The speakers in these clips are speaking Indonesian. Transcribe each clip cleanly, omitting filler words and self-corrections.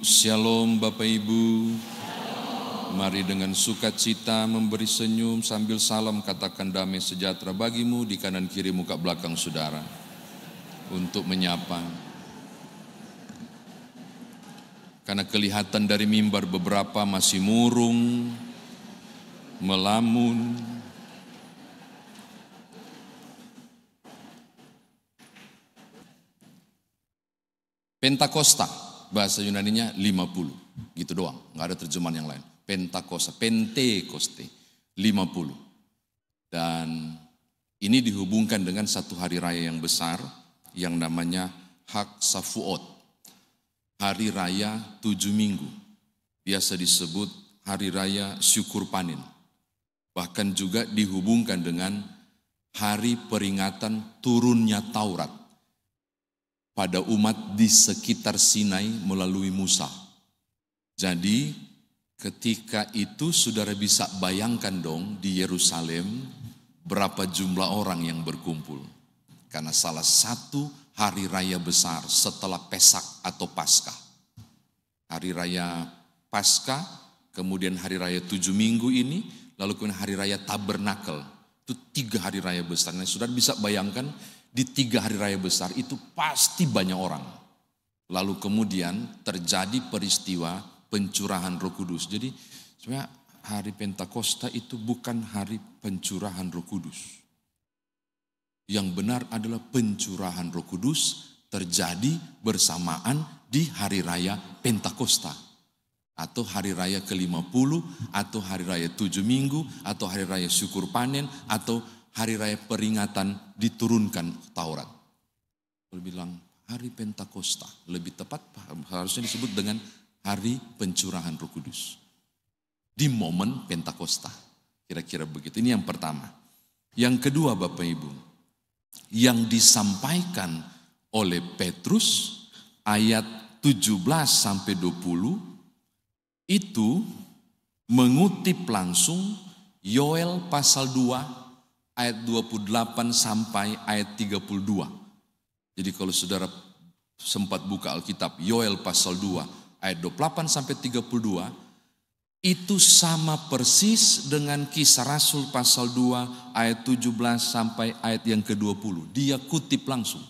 Shalom Bapak Ibu. Mari dengan sukacita memberi senyum sambil salam katakan damai sejahtera bagimu di kanan kiri muka belakang saudara. Untuk menyapa. Karena kelihatan dari mimbar beberapa masih murung, melamun. Pentakosta, bahasa Yunaninya 50, gitu doang, nggak ada terjemahan yang lain. Pentakosta, Pentekoste, 50. Dan ini dihubungkan dengan satu hari raya yang besar yang namanya Hak Safuot, hari raya 7 minggu. Biasa disebut hari raya syukur panen. Bahkan juga dihubungkan dengan hari peringatan turunnya Taurat pada umat di sekitar Sinai melalui Musa. Jadi ketika itu saudara bisa bayangkan dong di Yerusalem berapa jumlah orang yang berkumpul. Karena salah satu hari raya besar setelah Pesak atau Paskah. Hari raya Paskah, kemudian hari raya 7 minggu ini, lalu kemudian hari raya Tabernakel. Itu 3 hari raya besar. Nah, saudara bisa bayangkan di 3 hari raya besar itu pasti banyak orang. Lalu kemudian terjadi peristiwa pencurahan Roh Kudus. Jadi sebenarnya hari Pentakosta itu bukan hari pencurahan Roh Kudus. Yang benar adalah pencurahan Roh Kudus terjadi bersamaan di hari raya Pentakosta. Atau hari raya ke-50, atau hari raya 7 minggu, atau hari raya syukur panen, atau hari raya peringatan diturunkan Taurat. Kalau bilang hari Pentakosta, lebih tepat harusnya disebut dengan hari pencurahan Roh Kudus. Di momen Pentakosta, kira-kira begitu. Ini yang pertama. Yang kedua Bapak Ibu, yang disampaikan oleh Petrus ayat 17-20 itu mengutip langsung Yoel pasal 2 ayat 28 sampai ayat 32. Jadi kalau saudara sempat buka Alkitab Yoel pasal 2 ayat 28 sampai 32 itu sama persis dengan Kisah Rasul pasal 2 ayat 17 sampai ayat yang ke-20. Dia kutip langsung.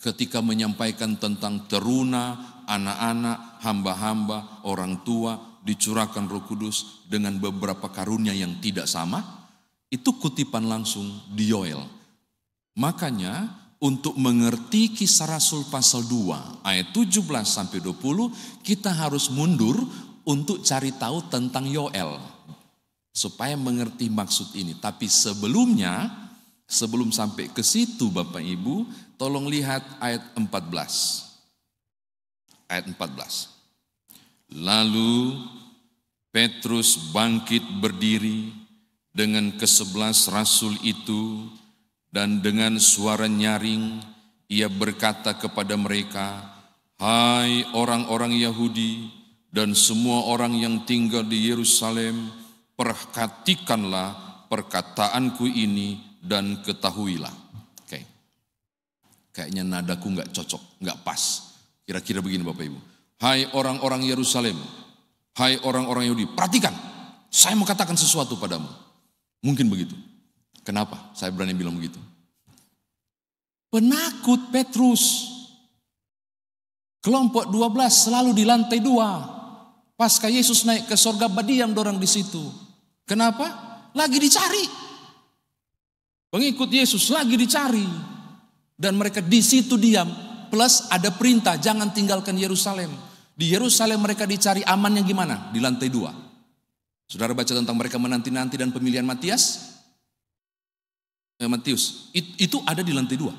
Ketika menyampaikan tentang teruna, anak-anak, hamba-hamba, orang tua dicurahkan Roh Kudus dengan beberapa karunia yang tidak sama, itu kutipan langsung di Yoel. Makanya untuk mengerti Kisah Rasul pasal 2 ayat 17 sampai 20 kita harus mundur untuk cari tahu tentang Yoel supaya mengerti maksud ini. Tapi sebelumnya, sebelum sampai ke situ Bapak Ibu, tolong lihat ayat 14. Ayat 14. Lalu Petrus bangkit berdiri dengan ke-11 rasul itu, dan dengan suara nyaring ia berkata kepada mereka, "Hai orang-orang Yahudi dan semua orang yang tinggal di Yerusalem, perhatikanlah perkataanku ini dan ketahuilah." Oke. Kayaknya nadaku nggak cocok, nggak pas. Kira-kira begini Bapak Ibu. Hai orang-orang Yerusalem, hai orang-orang Yahudi, perhatikan, saya mau katakan sesuatu padamu. Mungkin begitu. Kenapa saya berani bilang begitu? Penakut Petrus. Kelompok 12 selalu di lantai 2. Pasca Yesus naik ke sorga, berdiam dorang di situ. Kenapa? Lagi dicari. Pengikut Yesus lagi dicari. Dan mereka di situ diam. Plus ada perintah, jangan tinggalkan Yerusalem. Di Yerusalem mereka dicari, amannya gimana? Di lantai 2. Saudara baca tentang mereka menanti-nanti dan pemilihan Matius. Itu ada di lantai 2.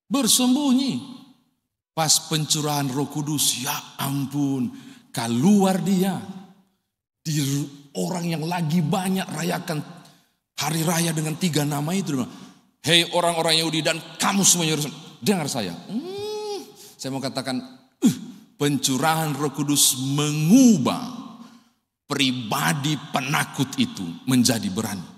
Bersembunyi. Pas pencurahan Roh Kudus, ya ampun, keluar dia. Di orang yang lagi banyak rayakan hari raya dengan 3 nama itu. Hei orang-orang Yahudi dan kamu semua Yerusalem, dengar saya. Saya mau katakan, pencurahan Roh Kudus mengubah pribadi penakut itu menjadi berani.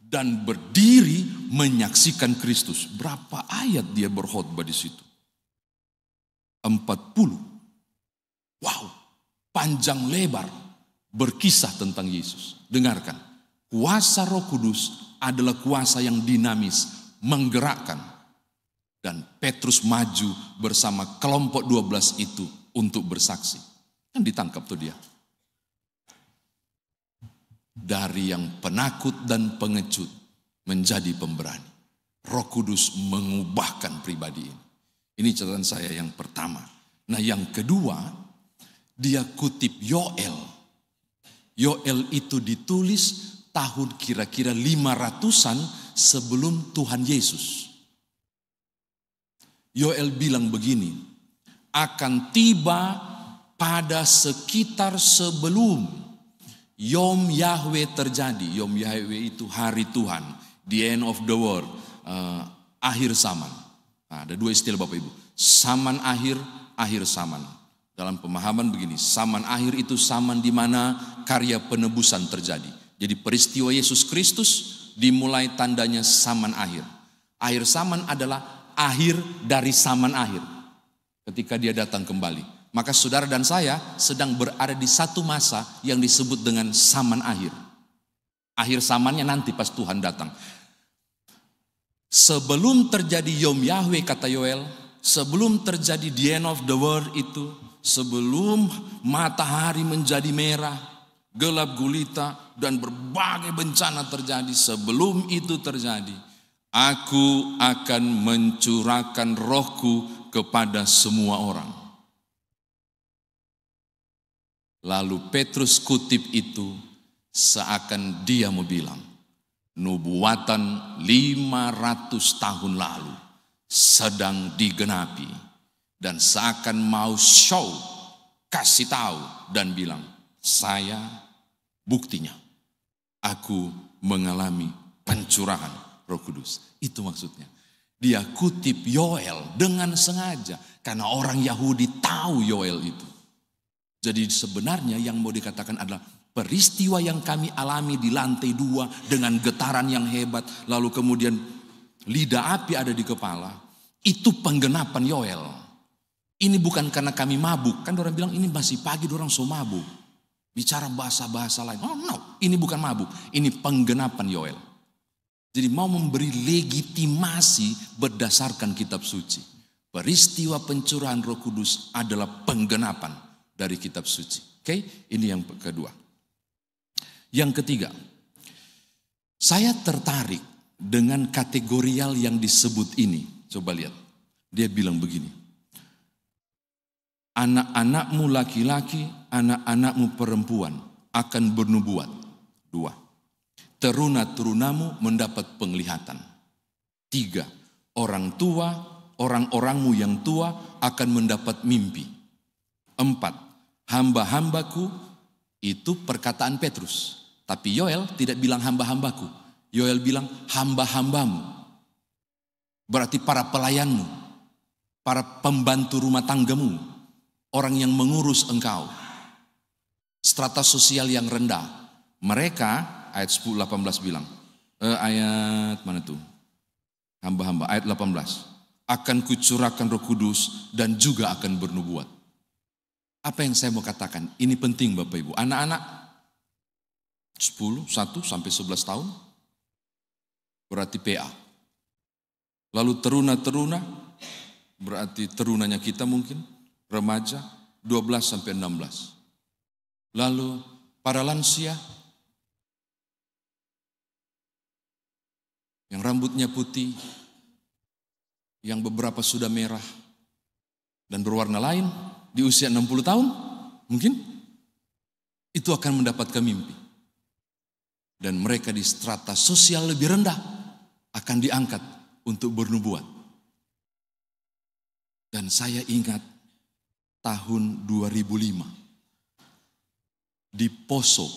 Dan berdiri menyaksikan Kristus. Berapa ayat dia berkhotbah di situ? 40. Wow, panjang lebar berkisah tentang Yesus. Dengarkan, kuasa Roh Kudus adalah kuasa yang dinamis, menggerakkan. Dan Petrus maju bersama kelompok 12 itu untuk bersaksi. Kan ditangkap tuh dia. Dari yang penakut dan pengecut menjadi pemberani. Roh Kudus mengubahkan pribadi ini. Ini catatan saya yang pertama. Nah yang kedua, dia kutip Yoel. Yoel itu ditulis tahun kira-kira 500-an sebelum Tuhan Yesus. Yoel bilang begini, akan tiba pada sekitar sebelum Yom Yahweh terjadi. Yom Yahweh itu hari Tuhan, the end of the world, akhir zaman. Nah, ada dua istilah Bapak Ibu, zaman akhir, akhir zaman. Dalam pemahaman begini, zaman akhir itu zaman di mana karya penebusan terjadi. Jadi peristiwa Yesus Kristus dimulai tandanya zaman akhir. Akhir zaman adalah akhir dari zaman akhir. Ketika dia datang kembali. Maka saudara dan saya sedang berada di satu masa yang disebut dengan zaman akhir. Akhir zamannya nanti pas Tuhan datang. Sebelum terjadi Yom Yahweh kata Yoel, sebelum terjadi the end of the world itu, sebelum matahari menjadi merah, gelap gulita dan berbagai bencana terjadi, sebelum itu terjadi, aku akan mencurahkan rohku kepada semua orang. Lalu Petrus kutip itu seakan dia mau bilang, nubuatan 500 tahun lalu sedang digenapi. Dan seakan mau show, kasih tahu dan bilang, saya buktinya. Aku mengalami pencurahan Roh Kudus. Itu maksudnya. Dia kutip Yoel dengan sengaja. Karena orang Yahudi tahu Yoel itu. Jadi sebenarnya yang mau dikatakan adalah peristiwa yang kami alami di lantai 2 dengan getaran yang hebat. Lalu kemudian lidah api ada di kepala. Itu penggenapan Yoel. Ini bukan karena kami mabuk. Kan orang bilang ini masih pagi orang so mabuk. Bicara bahasa-bahasa lain. Oh no, ini bukan mabuk. Ini penggenapan Yoel. Jadi mau memberi legitimasi berdasarkan kitab suci. Peristiwa pencurahan Roh Kudus adalah penggenapan dari kitab suci. Oke, ini yang kedua. Yang ketiga, saya tertarik dengan kategorial yang disebut ini. Coba lihat, dia bilang begini. Anak-anakmu laki-laki, anak-anakmu perempuan akan bernubuat. 2. Teruna-terunamu mendapat penglihatan. 3. Orang tua, orang-orangmu yang tua akan mendapat mimpi. 4. Hamba-hambaku, itu perkataan Petrus. Tapi Yoel tidak bilang hamba-hambaku. Yoel bilang hamba-hambamu. Berarti para pelayanmu, para pembantu rumah tanggamu, orang yang mengurus engkau. Strata sosial yang rendah. Mereka, ayat 10-18 bilang. Ayat mana tuh? Hamba-hamba, ayat 18. Akan kucurahkan Roh Kudus dan juga akan bernubuat. Apa yang saya mau katakan? Ini penting Bapak Ibu. Anak-anak 1 sampai 11 tahun berarti PA. Lalu teruna-teruna berarti terunanya kita mungkin remaja 12 sampai 16. Lalu para lansia yang rambutnya putih, yang beberapa sudah merah dan berwarna lain di usia 60 tahun mungkin itu akan mendapatkan mimpi. Dan mereka di strata sosial lebih rendah akan diangkat untuk bernubuat. Dan saya ingat tahun 2005 di Poso,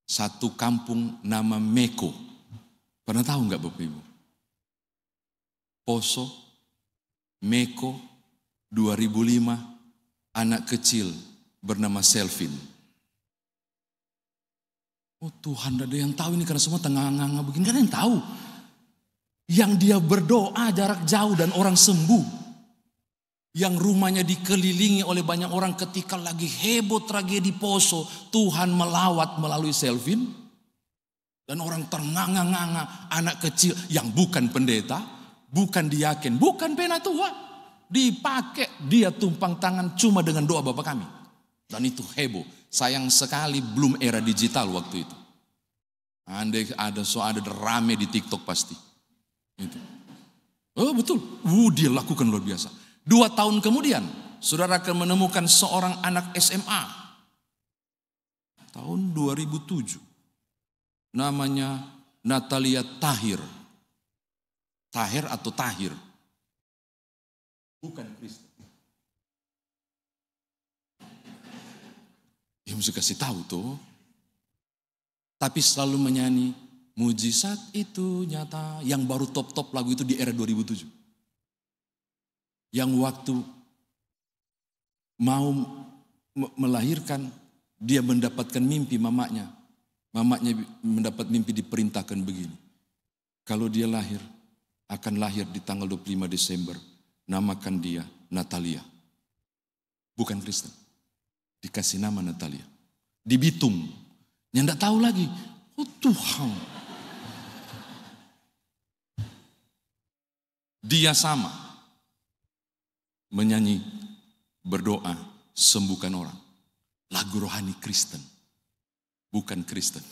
satu kampung nama Meko. Pernah tahu enggak Bapak Ibu? Poso, Meko, 2005, anak kecil bernama Selvin. Oh Tuhan, ada yang tahu ini karena semua tengah-tengah begini. Kan ada yang tahu. Yang dia berdoa jarak jauh dan orang sembuh. yang rumahnya dikelilingi oleh banyak orang ketika lagi heboh tragedi Poso, Tuhan melawat melalui Selvin. Dan orang ternganga-nganga, anak kecil yang bukan pendeta, bukan diaken, bukan penatua, dipakai dia tumpang tangan cuma dengan doa Bapa kami. Dan itu heboh. Sayang sekali belum era digital waktu itu. Andai ada rame di TikTok pasti. Itu. Oh betul, dia lakukan luar biasa. 2 tahun kemudian, saudara akan menemukan seorang anak SMA. Tahun 2007. Namanya Natalia Tahir. Tahir atau Tahir. Bukan Kristen. Ya mesti kasih tahu tuh. Tapi selalu menyanyi, mujizat itu nyata. Yang baru top lagu itu di era 2007. Yang waktu mau melahirkan, dia mendapatkan mimpi mamanya. Mamanya mendapat mimpi diperintahkan begini. Kalau dia lahir, akan lahir di tanggal 25 Desember. Namakan dia Natalia. Bukan Kristen. Dikasih nama Natalia. Di Bitung. Yang tidak tahu lagi. Oh Tuhan. Dia sama. Menyanyi, berdoa, sembuhkan orang. Lagu rohani Kristen. Bukan Kristen.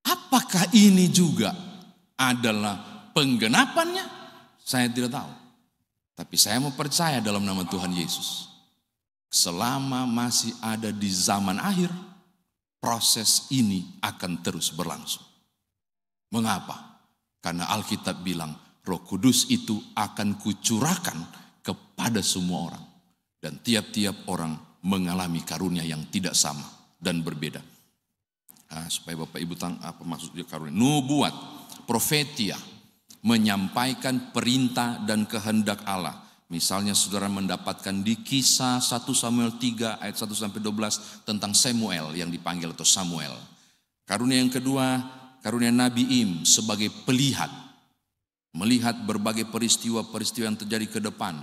Apakah ini juga adalah penggenapannya? Saya tidak tahu. Tapi saya mau percaya dalam nama Tuhan Yesus. Selama masih ada di zaman akhir, proses ini akan terus berlangsung. Mengapa? Karena Alkitab bilang, Roh Kudus itu akan kucurahkan kepada semua orang. Dan tiap-tiap orang mengalami karunia yang tidak sama dan berbeda. Supaya Bapak Ibu tahu apa maksudnya karunia. Nubuat, profetia, menyampaikan perintah dan kehendak Allah. Misalnya saudara mendapatkan di Kisah 1 Samuel 3 ayat 1-12 tentang Samuel yang dipanggil atau Samuel. Karunia yang kedua, karunia Nabi Im sebagai pelihat. Melihat berbagai peristiwa-peristiwa yang terjadi ke depan.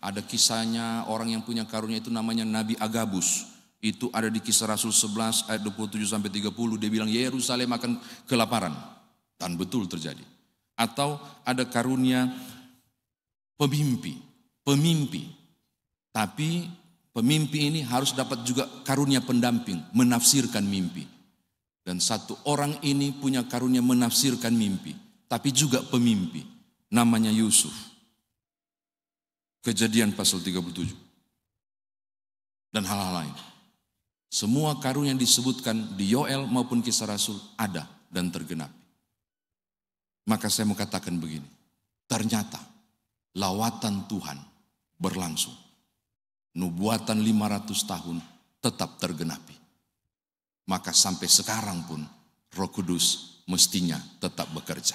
Ada kisahnya orang yang punya karunia itu namanya Nabi Agabus. Itu ada di Kisah Rasul 11 ayat 27-30. Dia bilang Yerusalem akan kelaparan. Dan betul terjadi. Atau ada karunia pemimpi. Tapi pemimpi ini harus dapat juga karunia pendamping. Menafsirkan mimpi. Dan satu orang ini punya karunia menafsirkan mimpi. Tapi juga pemimpi. Namanya Yusuf. Kejadian pasal 37. Dan hal-hal lain. Semua karunia yang disebutkan di Yoel maupun Kisah Rasul ada dan tergenapi. Maka saya mau katakan begini. Ternyata lawatan Tuhan berlangsung. Nubuatan 500 tahun tetap tergenapi. Maka sampai sekarang pun Roh Kudus mestinya tetap bekerja.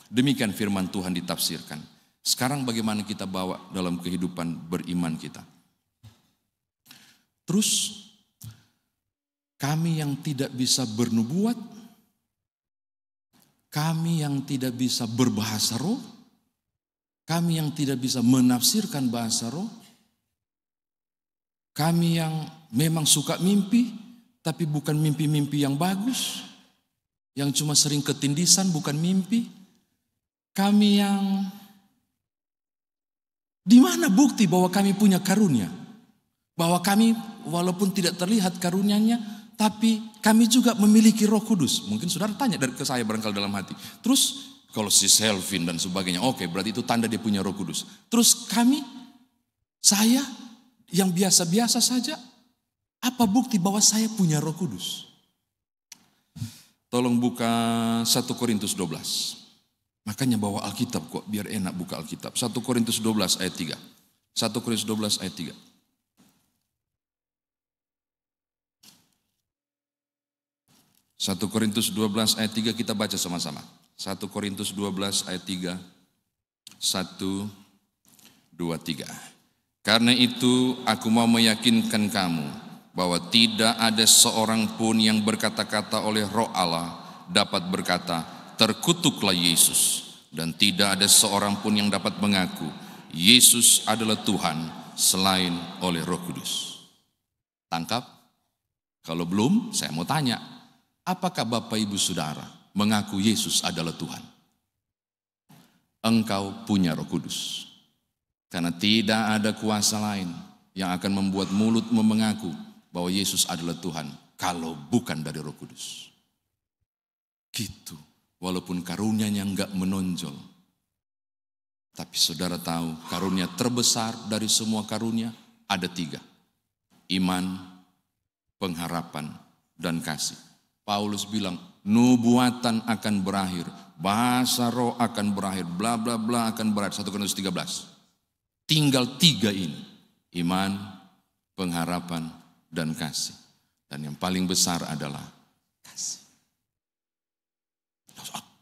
Demikian firman Tuhan ditafsirkan. Sekarang bagaimana kita bawa dalam kehidupan beriman kita. Terus kami yang tidak bisa bernubuat, kami yang tidak bisa berbahasa roh, kami yang tidak bisa menafsirkan bahasa roh, kami yang memang suka mimpi, tapi bukan mimpi-mimpi yang bagus, yang cuma sering ketindisan bukan mimpi, kami yang di mana bukti bahwa kami punya karunia? Bahwa kami walaupun tidak terlihat karunianya, tapi kami juga memiliki Roh Kudus. Mungkin saudara tanya ke saya barangkali dalam hati. Terus kalau si Selvin dan sebagainya, oke, berarti itu tanda dia punya Roh Kudus. Terus saya yang biasa-biasa saja, apa bukti bahwa saya punya Roh Kudus? Tolong buka 1 Korintus 12. Makanya bawa Alkitab kok, biar enak buka Alkitab. 1 Korintus 12 ayat 3. 1 Korintus 12 ayat 3. 1 Korintus 12 ayat 3 kita baca sama-sama. 1 Korintus 12 ayat 3. 1, 2, 3. Karena itu aku mau meyakinkan kamu bahwa tidak ada seorang pun yang berkata-kata oleh Roh Allah dapat berkata, terkutuklah Yesus, dan tidak ada seorang pun yang dapat mengaku, Yesus adalah Tuhan selain oleh Roh Kudus. Tangkap? Kalau belum, saya mau tanya, apakah Bapak Ibu Saudara mengaku Yesus adalah Tuhan? Engkau punya Roh Kudus. Karena tidak ada kuasa lain yang akan membuat mulut mengaku bahwa Yesus adalah Tuhan kalau bukan dari Roh Kudus. Gitu. Walaupun karunia-Nya enggak menonjol. Tapi saudara tahu karunia terbesar dari semua karunia ada 3. Iman, pengharapan, dan kasih. Paulus bilang nubuatan akan berakhir. Bahasa roh akan berakhir. Bla bla bla akan berakhir. 1 Korintus 13. Tinggal 3 ini. Iman, pengharapan, dan kasih. Dan yang paling besar adalah kasih.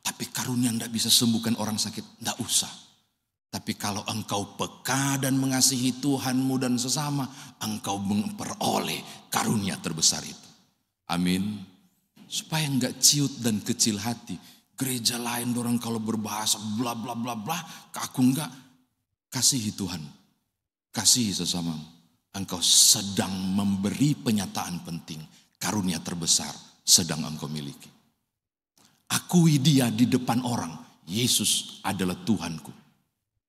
Tapi karunia tidak bisa sembuhkan orang sakit. Tidak usah. Tapi kalau engkau peka dan mengasihi Tuhanmu dan sesama, engkau memperoleh karunia terbesar itu. Amin. Supaya enggak ciut dan kecil hati. Gereja lain orang kalau berbahasa bla bla bla bla, aku enggak. Kasihi Tuhan. Kasihi sesamamu. Engkau sedang memberi penyataan penting. Karunia terbesar sedang engkau miliki. Akui dia di depan orang. Yesus adalah Tuhanku.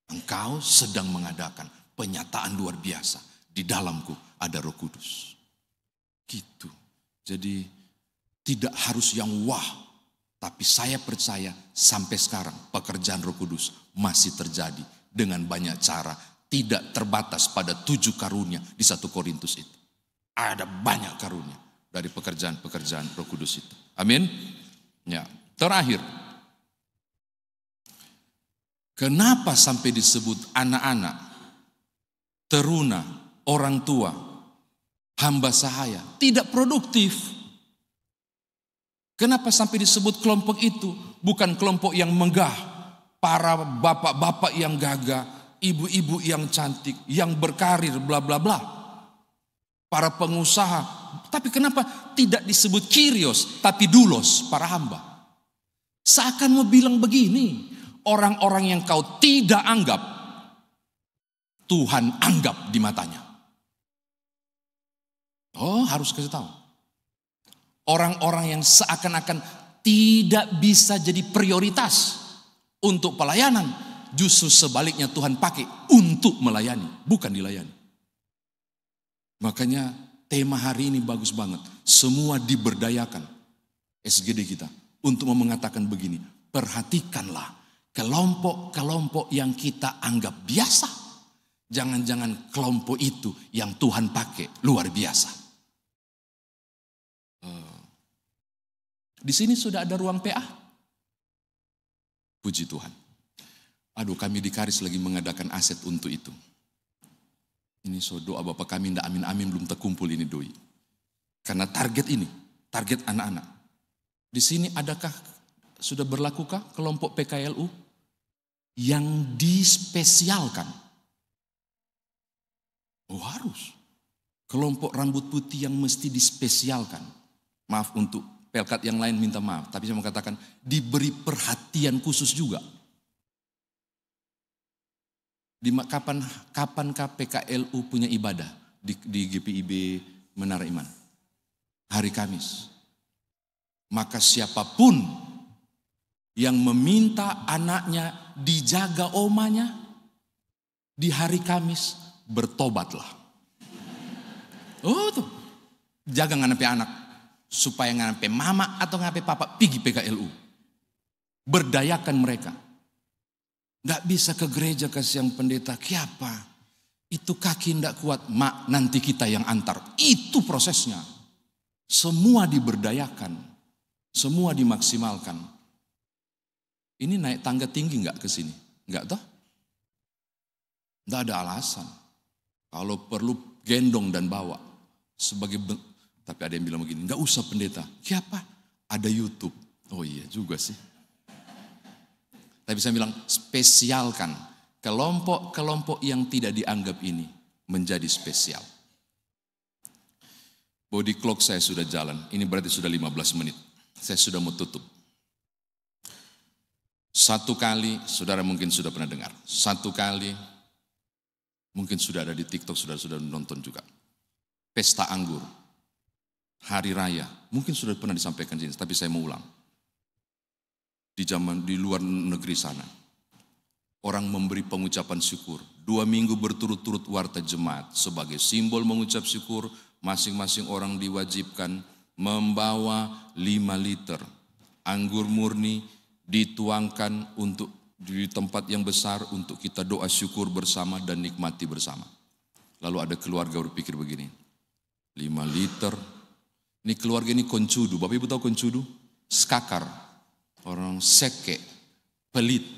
Engkau sedang mengadakan penyataan luar biasa. Di dalamku ada Roh Kudus. Gitu. Jadi tidak harus yang wah. Tapi saya percaya sampai sekarang pekerjaan Roh Kudus masih terjadi dengan banyak cara. Tidak terbatas pada 7 karunia di 1 Korintus itu. Ada banyak karunia dari pekerjaan-pekerjaan Roh Kudus itu. Amin. Ya, terakhir. Kenapa sampai disebut anak-anak, teruna, orang tua, hamba sahaya, tidak produktif? Kenapa sampai disebut kelompok itu? Bukan kelompok yang megah, para bapak-bapak yang gagah, ibu-ibu yang cantik, yang berkarir, bla bla bla. Para pengusaha, tapi kenapa tidak disebut Kyrios, tapi doulos, para hamba? Seakan mau bilang begini, orang-orang yang kau tidak anggap, Tuhan anggap di matanya. Oh, harus kasih tahu. Orang-orang yang seakan-akan tidak bisa jadi prioritas untuk pelayanan, justru sebaliknya Tuhan pakai untuk melayani, bukan dilayani. Makanya tema hari ini bagus banget. Semua diberdayakan SGD kita untuk mengatakan begini, perhatikanlah kelompok-kelompok yang kita anggap biasa. Jangan-jangan kelompok itu yang Tuhan pakai luar biasa. Di sini sudah ada ruang PA. Puji Tuhan. Aduh, kami di Karis lagi mengadakan aset untuk itu. Ini doa Bapak kami ndak amin-amin belum terkumpul ini doi. Karena target ini, target anak-anak. Di sini adakah sudah berlakukah kelompok PKLU yang dispesialkan? Oh, harus. Kelompok rambut putih yang mesti dispesialkan. Maaf untuk pelkat yang lain minta maaf. Tapi saya mau katakan diberi perhatian khusus juga. Kapankah PKLU punya ibadah di GPIB Menara Iman? Hari Kamis. Maka siapapun yang meminta anaknya dijaga omanya di hari Kamis, bertobatlah. Oh tuh, jaga nganape anak supaya nganape mama atau nganape papa pergi PKLU. Berdayakan mereka. Nggak bisa ke gereja kasih yang pendeta, kiapa? Itu kaki nggak kuat, mak nanti kita yang antar. Itu prosesnya. Semua diberdayakan, semua dimaksimalkan. Ini naik tangga tinggi nggak ke sini? Nggak toh? Nggak ada alasan. Kalau perlu gendong dan bawa sebagai, tapi ada yang bilang begini, nggak usah pendeta. Kiapa? Ada YouTube. Oh iya juga sih. Tapi saya bilang spesialkan kelompok-kelompok yang tidak dianggap ini menjadi spesial. Body clock saya sudah jalan, ini berarti sudah 15 menit. Saya sudah mau tutup. Satu kali, saudara mungkin sudah pernah dengar. Satu kali Mungkin sudah ada di TikTok, sudah nonton juga. Pesta anggur, hari raya, mungkin sudah pernah disampaikan di sini, tapi saya mau ulang. Di luar negeri sana, orang memberi pengucapan syukur. 2 minggu berturut-turut warta jemaat sebagai simbol mengucap syukur. Masing-masing orang diwajibkan membawa 5 liter anggur murni, dituangkan untuk di tempat yang besar untuk kita doa syukur bersama dan nikmati bersama. Lalu ada keluarga berpikir begini, 5 liter, ini keluarga ini koncudu. Bapak Ibu tahu koncudu? Skakar, orang seke, pelit.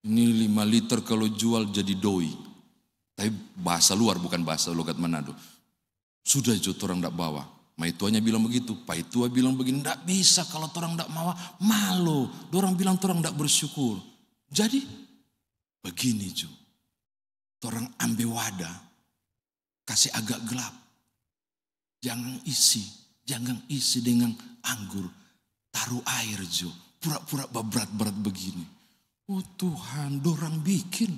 Ini 5 liter kalau jual jadi doi. Tapi bahasa luar, bukan bahasa logat Manado. Sudah jo orang tidak bawa. Maituanya bilang begitu, Paitua bilang begini, tidak bisa kalau orang tidak mau, malu. Orang bilang orang tidak bersyukur. Jadi begini jo, orang ambil wadah, kasih agak gelap. Jangan isi dengan anggur, taruh air jo, pura-pura berat-berat begini. Oh Tuhan, orang bikin.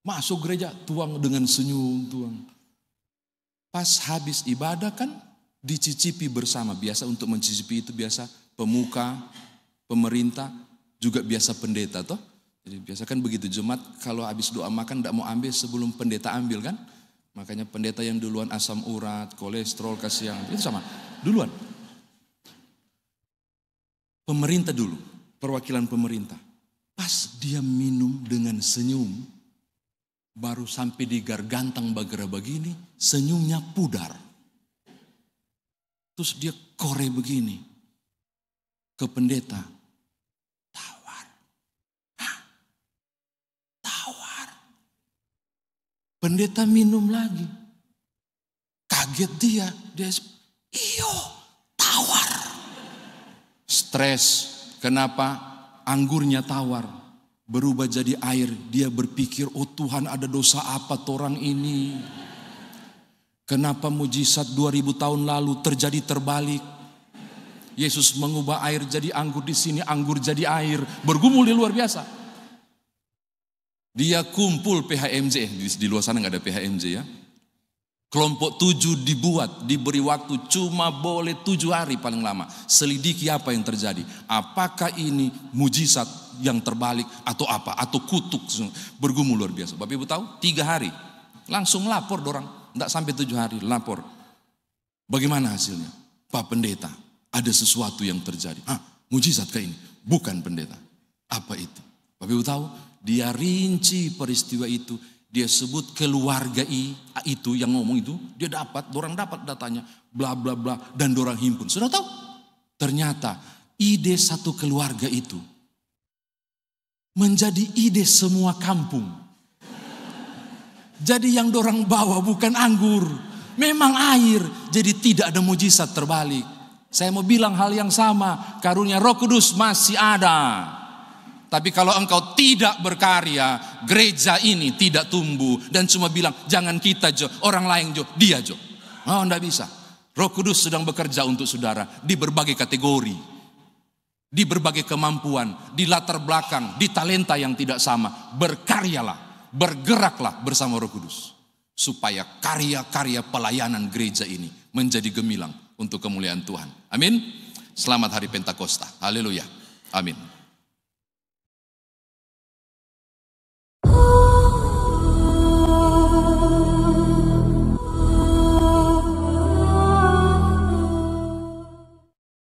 Masuk gereja, tuang dengan senyum, tuang. Pas habis ibadah kan dicicipi bersama. Biasa untuk mencicipi itu biasa pemuka, pemerintah, juga biasa pendeta toh. Jadi biasa kan begitu, jemaat kalau habis doa makan tidak mau ambil sebelum pendeta ambil kan. Makanya pendeta yang duluan asam urat, kolesterol, kasih yang itu sama. Duluan. Pemerintah dulu, perwakilan pemerintah. Pas dia minum dengan senyum, baru sampai di gargantang bagera begini, senyumnya pudar. Terus dia kore begini ke pendeta. Tawar. Hah? Tawar. Pendeta minum lagi. Kaget dia. Iyo, tawar. Stres. Kenapa? Anggurnya tawar. Berubah jadi air, dia berpikir, oh Tuhan ada dosa apa orang ini? Kenapa mujizat 2000 tahun lalu terjadi terbalik? Yesus mengubah air jadi anggur, di sini anggur jadi air, bergumul di luar biasa. Dia kumpul PHMJ, di luar sana nggak ada PHMJ ya. Kelompok 7 dibuat, diberi waktu cuma boleh 7 hari paling lama. Selidiki apa yang terjadi. Apakah ini mujizat yang terbalik atau apa? Atau kutuk, bergumul luar biasa. Bapak Ibu tahu 3 hari. Langsung lapor dorang. Tidak sampai 7 hari, lapor. Bagaimana hasilnya? Pak Pendeta, ada sesuatu yang terjadi. Mujizat kayak ini? Bukan pendeta. Apa itu? Bapak Ibu tahu? Dia rinci peristiwa itu. Dia sebut keluarga itu yang ngomong itu, dia dapat, dorang dapat datanya, bla bla bla, dan dorang himpun. Sudah tahu? Ternyata ide satu keluarga itu menjadi ide semua kampung. Jadi yang dorang bawa bukan anggur, memang air. Jadi tidak ada mujizat terbalik. Saya mau bilang hal yang sama, karunia Roh Kudus masih ada. Tapi kalau engkau tidak berkarya, gereja ini tidak tumbuh. Dan cuma bilang, jangan kita Jo, orang lain Jo, dia Jo. Oh, enggak bisa. Roh Kudus sedang bekerja untuk saudara di berbagai kategori. Di berbagai kemampuan, di latar belakang, di talenta yang tidak sama. Berkaryalah, bergeraklah bersama Roh Kudus. Supaya karya-karya pelayanan gereja ini menjadi gemilang untuk kemuliaan Tuhan. Amin. Selamat hari Pentakosta. Haleluya. Amin.